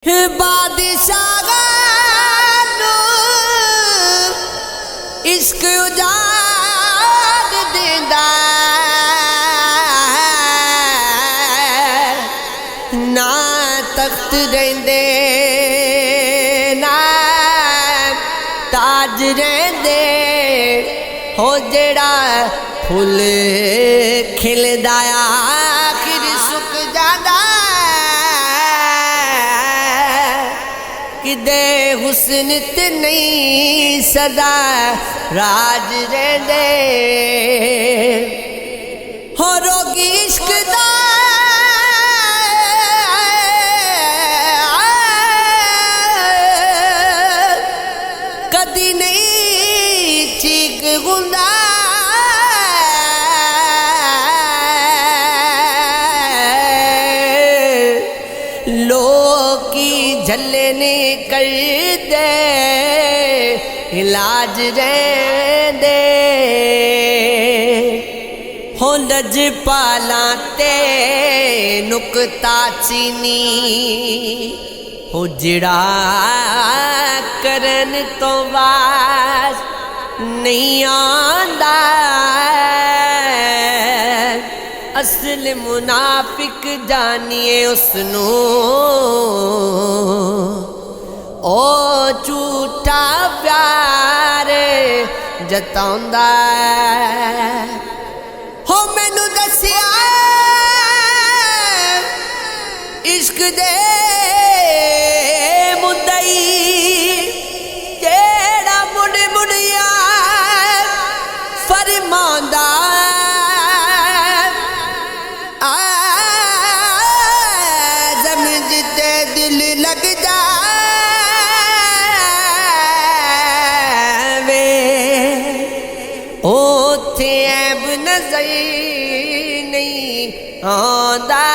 बादशाह इश्क उजाड़ देंदा ना तख्त रेंदे ना ताज रेंदे हो जेड़ा फुल खिलदा आखिर सुक जादा किदे हुस्न ते नहीं सदा राज रेंदे हो रोगी इश्क दा कदी नहीं ठीक हुंदा लोकी झल्ले ने कर दे इलाज रेंदे हो लजपाला ते नुकता चीनी हो जिड़ा करन तो बास नहीं आंदा असल मुनाफिक जानिए उसनू ओ झूठा प्यार जताउंदा हो मैनू दसिया इश्क दे मुद्दई जेड़ा मुड़ मुड़िया फरमांदा जिते दिल लग जावे ओथे ऐब नजर नहीं आंदा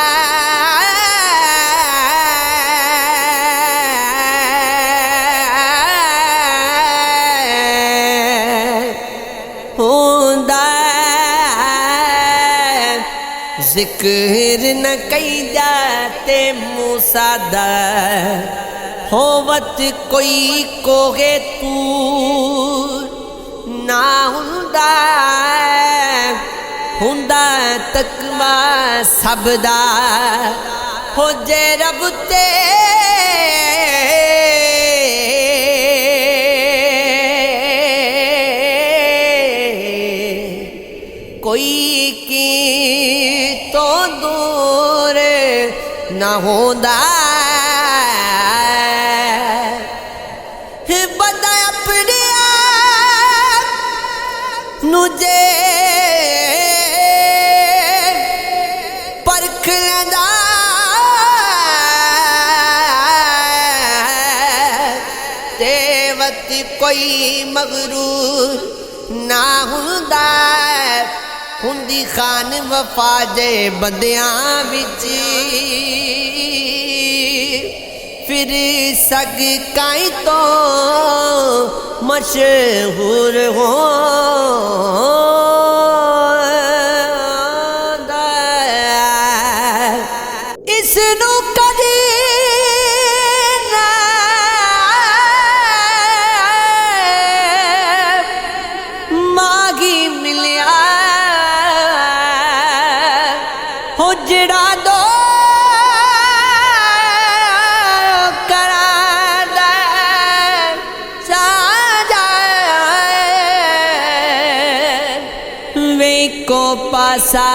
जिक्र न कई जाते मूसा दा होवत कोई कोहे तूर ना हुंदा तकवा सबदा हो जे रब ते कोई की तो दूर ना होंदा बंदा अपने नुजे परख लेंदा ते वत कोई मगरूर ना हुंदा हुंदी खान वफा जे बंदियां विच फिर सग काई तो मशहूर हो इसनू कदी ना मागी मिलिया हो जड़ा दो करादा साजा वे को पासा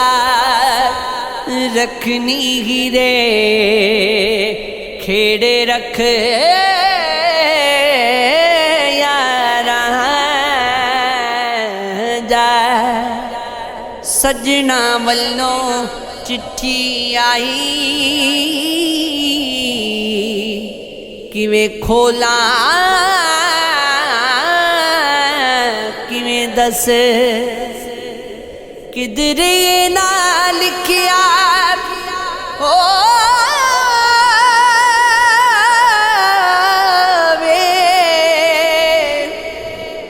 रखनी ही रे खेड़े रख यारा जा सजना वल्लों चिट्ठी आई किवें खोला किवें दस किधरे ना लिखिया हो वे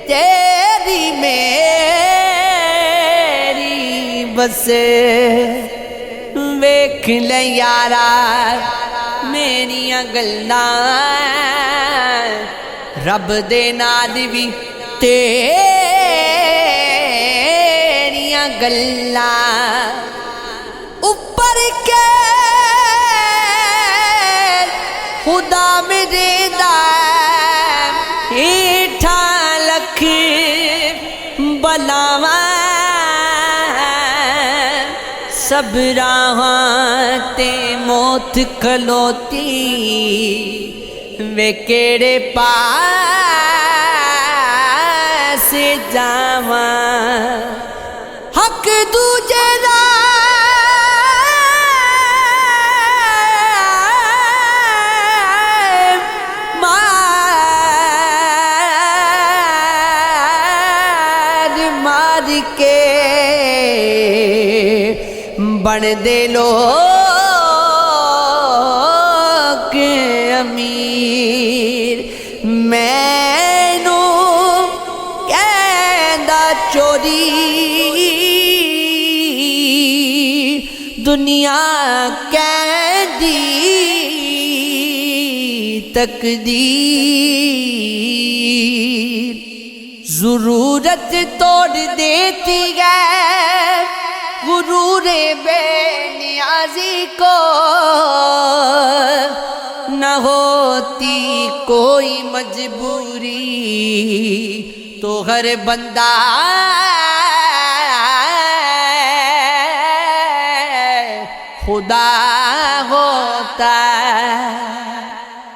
तेरी मेरी बस वेख ले यारा तेरियां गल्लां रब दे नाल भी तेरियां गल्लां ऊपर के खुदा मेरे दा हेठा लख बलावा सब राहां ते मौत खलोती वे केड़े पास जावां हक दूजे दा मार के बन दे लोग अमीर मैनू कहंदा चोरी दुनिया कहंदी तकदीर जरूरत तोड़ देती है गुरूरे बेनियाजी को न होती कोई मजबूरी तो हर बंदा खुदा होता है।